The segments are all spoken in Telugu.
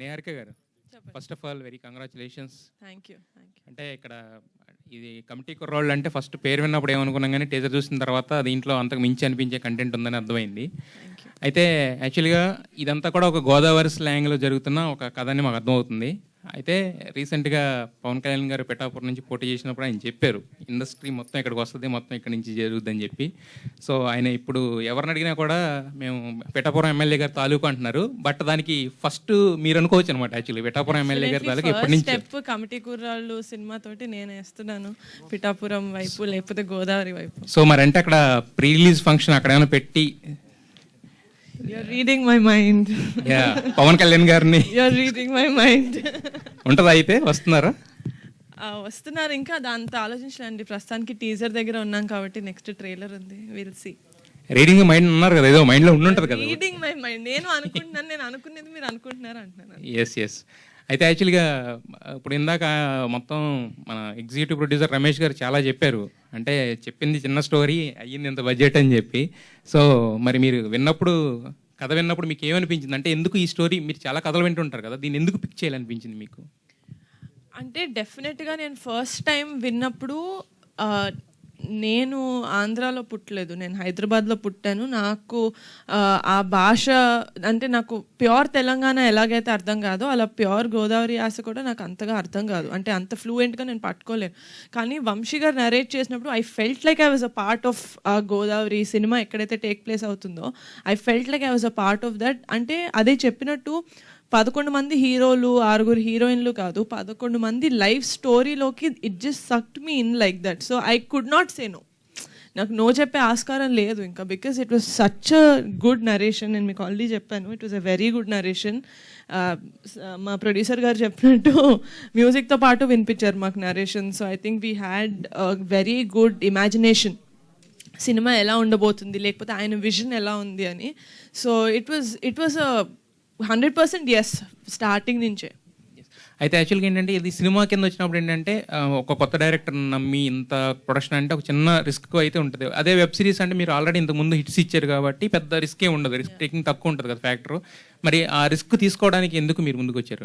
నిహారిక గారు, చెప్పండి. First of all very congratulations. Thank you. అంటే ఇక్కడ ఇది కమిటీ కుర్రోళ్ళు అంటే ఫస్ట్ పేరు విన్నప్పుడు ఏమనుకున్నాం, కానీ టీజర్ చూసిన తర్వాత దీంట్లో అంతకు మించి అనిపించే కంటెంట్ ఉందని అర్థమైంది. Thank you. అయితే యాక్చువల్గా ఇదంతా కూడా ఒక గోదావరి స్లాంగ్లో జరుగుతున్న ఒక కథ అని మాకు అర్థమవుతుంది. అయితే రీసెంట్గా పవన్ కళ్యాణ్ గారు పిఠాపురం నుంచి పోటీ చేసినప్పుడు ఆయన చెప్పారు, ఇండస్ట్రీ మొత్తం ఇక్కడికి వస్తుంది, మొత్తం ఇక్కడి నుంచి జరుగుద్దని చెప్పి. సో ఆయన ఇప్పుడు ఎవరిని అడిగినా కూడా మేము పిఠాపురం ఎమ్మెల్యే గారు తాలూకు అంటున్నారు. బట్ దానికి ఫస్ట్ మీరు అనుకోవచ్చు అనమాట. యాక్చువల్లీ పిఠాపురం ఎమ్మెల్యే గారి తాలూకు ఎప్పటి నుంచి స్టెప్ కమిటీ కుర్రాళ్ళు సినిమా తోటి నేను వేస్తున్నాను, పిఠాపురం వైపు లేకపోతే గోదావరి వైపు. సో మరి అంటే అక్కడ ప్రీ రిలీజ్ ఫంక్షన్ అక్కడ ఏమైనా పెట్టి You're reading my mind. Pawan Kalyan గారిని You're reading my mind. ఉంటుందా? అయితే వస్తున్నారా? వస్తున్నారు, ఇంకా దాంతో ఆలోచించలేండి. ప్రస్తుతానికి టీజర్ దగ్గర ఉన్నాం కాబట్టి నెక్స్ట్ ట్రైలర్ ఉంది, విల్ సీ. రీడింగ్ మైండ్ ఉన్నారు కదా, ఏదో మైండ్లో ఉండుంటుంది కదా. రీడింగ్ మై మైండ్ నేను అనుకుంటున్నాను, నేను అనుకునేది మీరు అనుకుంటున్నారు అంటున్నాను. ఎస్. అయితే యాక్చువల్గా ఇప్పుడు ఇందాక మొత్తం మన ఎగ్జిక్యూటివ్ ప్రొడ్యూసర్ రమేష్ గారు చాలా చెప్పారు. అంటే చెప్పింది చిన్న స్టోరీ, అయ్యింది ఇంత బడ్జెట్ అని చెప్పి. సో మరి మీరు కథ విన్నప్పుడు మీకు ఏమనిపించింది? అంటే ఎందుకు ఈ స్టోరీ, మీరు చాలా కథలు వింటుంటారు కదా, దీన్ని ఎందుకు పిక్ చేయాలనిపించింది మీకు? అంటే డెఫినెట్గా నేను ఫస్ట్ టైం విన్నప్పుడు నేను ఆంధ్రాలో పుట్టలేదు, నేను హైదరాబాద్లో పుట్టాను. నాకు ఆ భాష అంటే నాకు ప్యూర్ తెలంగాణ ఎలాగైతే అర్థం కాదో అలా ప్యూర్ గోదావరి యాస కూడా నాకు అంతగా అర్థం కాదు, అంటే అంత ఫ్లూయెంట్గా నేను పట్టుకోలేను. కానీ వంశీ గారు నరేట్ చేసినప్పుడు I felt like I was a part of Godavari cinema ఎక్కడైతే టేక్ ప్లేస్ అవుతుందో. I felt like I was a part of that. అంటే అదే చెప్పినట్టు 11 మంది హీరోలు 6 హీరోయిన్లు కాదు, 11 మంది లైఫ్ స్టోరీలోకి it just sucked me in like that. So I could not say no. నాకు నో చెప్పే ఆస్కారం లేదు ఇంకా, because it was such a good narration. నేను మీకు ఆల్రెడీ చెప్పాను, it was a very good narration. మా ప్రొడ్యూసర్ గారు చెప్పినట్టు మ్యూజిక్తో పాటు వినిపించారు మాకు narration. So I think we had very good imagination cinema ఎలా ఉండబోతుంది, లేకపోతే ఆయన విజన్ ఎలా ఉంది అని. So it was a 100% yes starting నుంచే. అయితే యాక్చువల్గా ఏంటంటే ఇది సినిమా కింద వచ్చినప్పుడు ఏంటంటే ఒక కొత్త డైరెక్టర్ నమ్మి ఇంత ప్రొడక్షన్ అంటే ఒక చిన్న రిస్క్ అయితే ఉంటుంది. అదే వెబ్ సిరీస్ అంటే మీరు ఆల్రెడీ ఇంతకుముందు హిట్స్ ఇచ్చారు కాబట్టి పెద్ద రిస్క్ ఏమి ఉండదు, రిస్క్ టేకింగ్ తక్కువ ఉంటుంది కదా ఫ్యాక్టర్. మరి ఆ రిస్క్ తీసుకోవడానికి ఎందుకు మీరు ముందుకు వచ్చారు?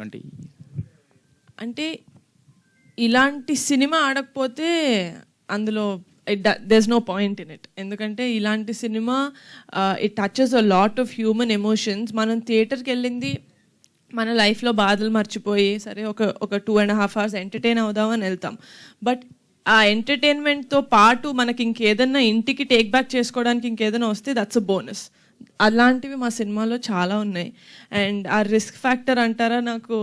అంటే ఇలాంటి సినిమా ఆడకపోతే అందులో there's no point in it. ఎందుకంటే ఇలాంటి cinema it touches a lot of human emotions. మనం థియేటర్కి వెళ్ళింది మన లైఫ్లో బాధలు మర్చిపోయి సరే ఒక 2.5 hours ఎంటర్టైన్ అవుదామని వెళ్తాం. బట్ ఆ ఎంటర్టైన్మెంట్తో పాటు మనకి ఇంకేదన్నా ఇంటికి టేక్ బ్యాక్ చేసుకోవడానికి ఇంకేదైనా వస్తే దట్స్ అ బోనస్. అలాంటివి మా సినిమాలో చాలా ఉన్నాయి. అండ్ ఆ రిస్క్ ఫ్యాక్టర్ అంటారా, నాకు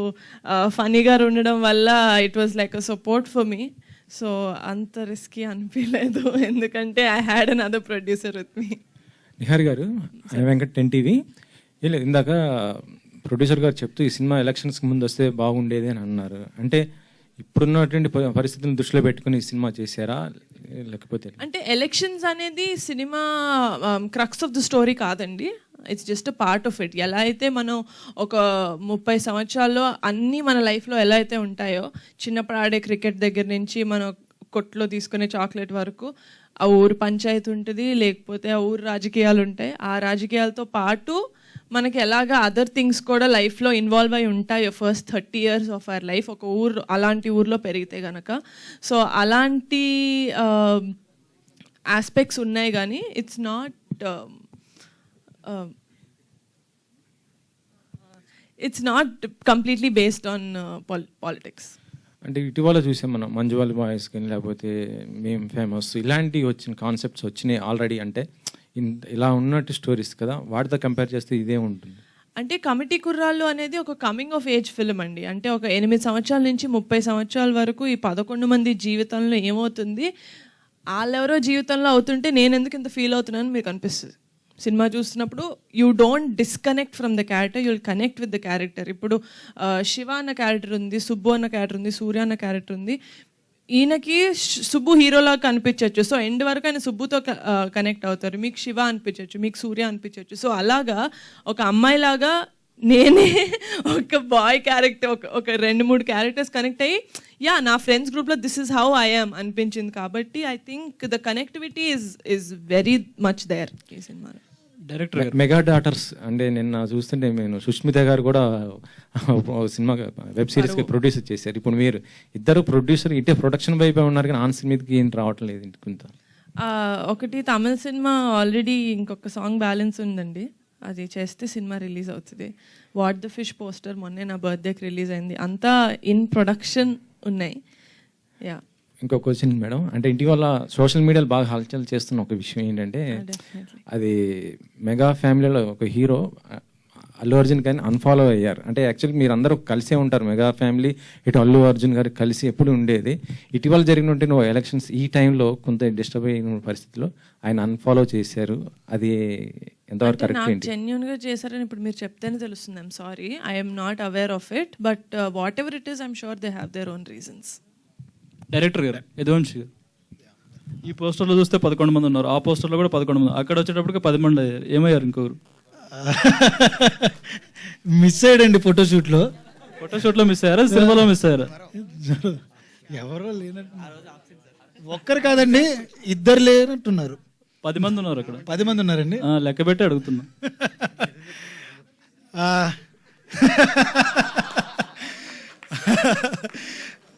ఫనీగా ఉండడం వల్ల it was like a support for me. So అంత రిస్కీ అనిపించలేదు, ఎందుకంటే I had another producer with me. Nihari గారు, వెంకట్ 10TV. లేదు, ఇందాక ప్రొడ్యూసర్ గారు చెప్తూ ఈ సినిమా ఎలక్షన్స్కి ముందు వస్తే బాగుండేది అని అన్నారు. అంటే ఇప్పుడున్నటువంటి పరిస్థితులను దృష్టిలో పెట్టుకుని ఈ సినిమా చేశారా, లేకపోతే? అంటే ఎలక్షన్స్ అనేది cinema crux of the story కాదండి, it's just a part of it. ఎలా అయితే మనం ఒక 30 సంవత్సరాల్లో అన్నీ మన లైఫ్లో ఎలా అయితే ఉంటాయో, చిన్నప్పుడు ఆడే క్రికెట్ దగ్గర నుంచి మన కొట్లో తీసుకునే చాక్లెట్ వరకు ఆ ఊరు పంచాయతీ ఉంటుంది, లేకపోతే ఆ ఊరు రాజకీయాలు ఉంటాయి. ఆ రాజకీయాలతో పాటు మనకి ఎలాగా అదర్ థింగ్స్ కూడా లైఫ్లో ఇన్వాల్వ్ అయి ఉంటాయో first 30 years of our life ఒక ఊరు అలాంటి ఊర్లో పెరిగితే కనుక. సో అలాంటి ఆస్పెక్ట్స్ ఉన్నాయి, కానీ it's not completely based on politics. అంటే ఇటీవల చూసాం మనం మంజువాల్ బాయ్స్ కానీ లేకపోతే మేము ఫేమస్ ఇలాంటివి వచ్చిన కాన్సెప్ట్స్ వచ్చినాయి ఆల్రెడీ. అంటే ఇలా ఉన్నట్టు స్టోరీస్ కదా, వాటితో కంపేర్ చేస్తే ఇదే ఉంటుంది. అంటే కమిటీ కుర్రాళ్ళు అనేది ఒక కమింగ్ ఆఫ్ ఏజ్ ఫిల్మ్ అండి. అంటే ఒక 8 సంవత్సరాల నుంచి 30 సంవత్సరాల వరకు ఈ 11 మంది జీవితంలో ఏమవుతుంది, వాళ్ళెవరో జీవితంలో అవుతుంటే నేను ఎందుకు ఇంత ఫీల్ అవుతున్నాను మీకు అనిపిస్తుంది సినిమా చూస్తున్నప్పుడు. You don't disconnect from the character, you will connect with the character. ఇప్పుడు శివ అన్న క్యారెక్టర్ ఉంది, సుబ్బు అన్న క్యారెక్టర్ ఉంది, సూర్య అన్న క్యారెక్టర్ ఉంది. ఈయనకి సుబ్బు హీరోలాగా కనిపించవచ్చు, సో ఎండ్ వరకు ఆయన సుబ్బుతో కనెక్ట్ అవుతారు. మీకు శివ అనిపించవచ్చు, మీకు సూర్య అనిపించవచ్చు. సో అలాగా ఒక అమ్మాయిలాగా నేనే ఒక బాయ్ క్యారెక్టర్ ఒక 2-3 క్యారెక్టర్స్ కనెక్ట్ అయ్యి నా ఫ్రెండ్స్ గ్రూప్లో this is how I am అనిపించింది. కాబట్టి I think the connectivity is very much there ఈ సినిమాలో. డైరెక్టర్ మెగా డాటర్స్ అంటే నిన్న చూస్తుంటే నేను సుష్మిత గారు కూడా సినిమా వెబ్ సిరీస్ కి ప్రొడ్యూసర్ చేశారు. ఇప్పుడు మీరు ఇద్దరు ప్రొడ్యూసర్ ఇటే ప్రొడక్షన్ వైపు ఉన్నారు కానీ ఆన్ మీదకి ఏం రావటం లేదు కొంత. ఒకటి తమిళ సినిమా ఆల్రెడీ ఇంకొక సాంగ్ బ్యాలెన్స్ ఉందండి, అది చేస్తే సినిమా రిలీజ్ అవుతుంది. వాట్ ద ఫిష్ పోస్టర్ మొన్నే నా బర్త్డేకి రిలీజ్ అయింది. అంతా ఇన్ ప్రొడక్షన్ ఉన్నాయి. యా, ఇంకో క్వశ్చన్ మేడం, అంటే ఇటీవల సోషల్ మీడియాలో బాగా హల్చల్ చేస్తున్న ఒక విషయం ఏంటంటే అది మెగా ఫ్యామిలీలో ఒక హీరో అల్లు అర్జున్ గారిని అన్ఫాలో అయ్యారు. అంటే యాక్చువల్లీ మీరు అందరూ కలిసే ఉంటారు, మెగా ఫ్యామిలీ ఇటు అల్లు అర్జున్ గారు కలిసి ఎప్పుడు ఉండేది. ఇటీవల జరిగినట్టు నువ్వు ఎలక్షన్స్ ఈ టైంలో కొంత డిస్టర్బ్ అయిన పరిస్థితిలో ఆయన అన్ఫాలో చేశారు, అది ఎంతవరకు కరెక్ట్ ఏంటి? జెన్యున్ గా చేశారని ఇప్పుడు మీరు చెప్తేనే తెలుస్తుంది. I'm sorry, I'm not aware of it, but what ever it is I'm sure they have their own reasons. Director గారు యదువంశి గారు, ఈ పోస్టర్లో చూస్తే 11 మంది ఉన్నారు, ఆ పోస్టర్లో కూడా 11 మంది, అక్కడ వచ్చేటప్పటికి 10 మంది అయ్యారు. ఏమయ్యారు ఇంకొకరు? మిస్ అయ్యాడండి ఫోటోషూట్లో. ఫోటోషూట్లో మిస్ అయ్యారా, సినిమాలో మిస్ అయ్యారా? ఎవరో లేనట్టు, ఒక్కరు కాదండి, ఇద్దరు లేనట్టున్నారు. 10 మంది ఉన్నారు అక్కడ. 10 మంది ఉన్నారండి. లెక్క పెట్టి అడుగుతున్నా.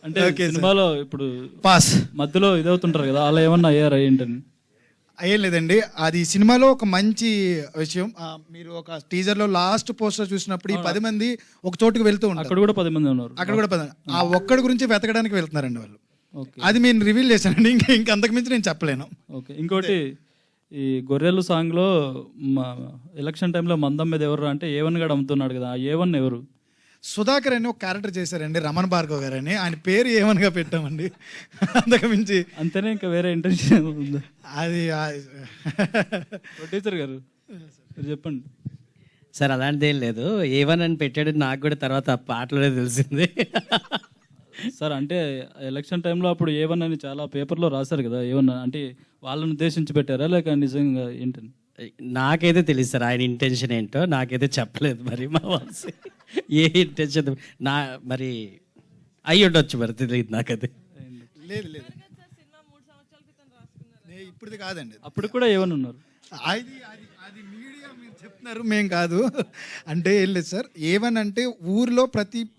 అంటే సినిమాలో ఇప్పుడు పాస్ మధ్యలో ఇదవుతుంటారు కదా, అలా ఏమన్నా అయ్యారా ఏంటని? అయ్యేం లేదండి, అది సినిమాలో ఒక మంచి విషయం. మీరు ఒక టీజర్ లో లాస్ట్ పోస్టర్ చూసినప్పుడు ఈ 10 మంది ఒక చోటుకు వెళ్తూ ఉంటారు, అక్కడ కూడా 10 మంది ఉన్నారు. అక్కడ కూడా 10 ఆ ఒక్కడి గురించి వెతకడానికి వెళ్తున్నారండి వాళ్ళు. ఓకే, అది నేను రివీల్ చేశానండి, ఇంకా అంతకుమించి నేను చెప్పలేను. ఓకే. ఇంకోటి, ఈ గొర్రెలు సాంగ్లో ఎలక్షన్ టైంలో మందం మీద ఎవరు అంటే A1 గడు అమ్ముతున్నాడు కదా, ఆ A1 ఎవరు? సుధాకర్ అని ఒక క్యారెక్టర్ చేశారండి, రమణ భార్గవ్ గారు అని. ఆయన పేరు ఏమనగా పెట్టామండి, అంతకు మించి అంతేనే, ఇంకా వేరే ఇంటెన్షన్ ఉందా? అది ప్రొడ్యూసర్ గారు మీరు చెప్పండి సార్. అలాంటిది ఏం లేదు, A1 అని పెట్టాడు, నాకు కూడా తర్వాత ఆ పాటలోనే తెలిసింది. సార్. అంటే ఎలక్షన్ టైంలో అప్పుడు A1 అని చాలా పేపర్లో రాశారు కదా, A1 అంటే వాళ్ళని ఉద్దేశించి పెట్టారా లేక నిజంగా ఏంటని? నాకైతే తెలియదు సార్ ఆయన ఇంటెన్షన్ ఏంటో, నాకైతే చెప్పలేదు. మరి మా వాసి ఏ ఇంటెన్షన్ నా మరి అయ్యి ఉండొచ్చు, మరి తెలియదు నాకైతే. లేదు లేదు, ఇప్పుడుది కాదండి, అప్పుడు కూడా A1 ఉన్నారు. అది అది అది మీడియా మీరు చెప్తున్నారు, మేం కాదు. అంటే ఏం లేదు సార్, A1 అంటే ఊర్లో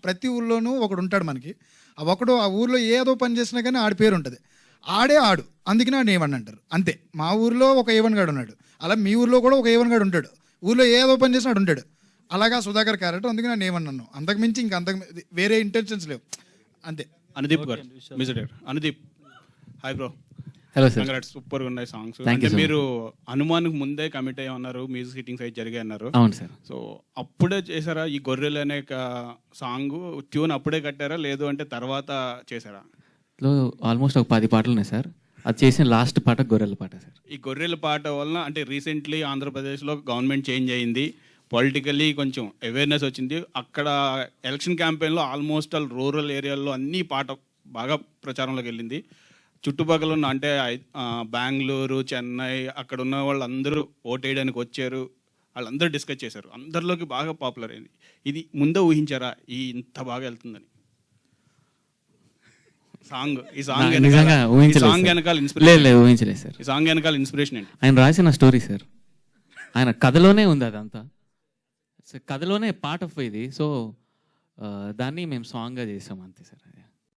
ప్రతి ఊర్లోనూ ఒకడు ఉంటాడు మనకి. ఆ ఒకడు ఆ ఊర్లో ఏదో పని చేసినా కానీ ఆడి పేరు ఉంటుంది, ఆడు అందుకని ఆడు A1 అంటారు. అంతే, మా ఊర్లో ఒక A1 గాడు ఉన్నాడు, అలా మీ ఊర్లో కూడా ఒక A1 గాడు ఉంటాడు, ఊర్లో ఏదో పని చేసినా ఆడు ఉంటాడు. అలాగా సుధాకర్ క్యారెక్టర్, అందుకని నేను A1 అన్నాను. అంతకు మించి ఇంకా వేరే ఇంటెన్షన్స్ లేవు, అంతే. అనుదీప్ గారు, music director Anudeep. Hi bro. Hello sir. Congrats, super గా ఉన్నాయి సాంగ్స్. Thank you అంటే so మీరు హనుమాన్కి ముందే కమిట్ అయ్యి ఉన్నారు, మ్యూజిక్ హిట్టింగ్స్ అయితే జరిగాయి అన్నారు. అవును సార్. సో అప్పుడే చేశారా ఈ గొర్రెలు అనే సాంగ్ ట్యూన్? అప్పుడే కట్టారా లేదు అంటే తర్వాత చేశారా? ఆల్మోస్ట్ ఒక 10 పాటలు ఉన్నాయి సార్. అది చేసిన లాస్ట్ పాట గొర్రెల పాట సార్. ఈ గొర్రెల పాట వలన అంటే రీసెంట్లీ ఆంధ్రప్రదేశ్లో గవర్నమెంట్ చేంజ్ అయింది, పొలిటికల్లీ కొంచెం అవేర్నెస్ వచ్చింది. అక్కడ ఎలక్షన్ క్యాంపెయిన్లో ఆల్మోస్ట్ ఆల్ రూరల్ ఏరియాల్లో అన్ని పాట బాగా ప్రచారంలోకి వెళ్ళింది. చుట్టుపక్కల ఉన్న అంటే బెంగళూరు, చెన్నై అక్కడ ఉన్న వాళ్ళందరూ ఓట్ వేయడానికి వచ్చారు, వాళ్ళందరూ డిస్కస్ చేశారు, అందరిలోకి బాగా పాపులర్ అయింది. ఇది ముందే ఊహించారా ఇంత బాగా వెళ్తుందని? ఈ సాంగ్ వెనకాల ఊహించలేదు సార్. ఈ సాంగ్ వెనకాల ఇన్స్పిరేషన్ ఏంటి? ఆయన రాసిన స్టోరీ సార్, ఆయన కథలోనే ఉంది అదంతా, కథలోనే పార్ట్ ఆఫ్ ఇది. సో దాన్ని మేము సాంగ్గా చేసాం అంతే సార్.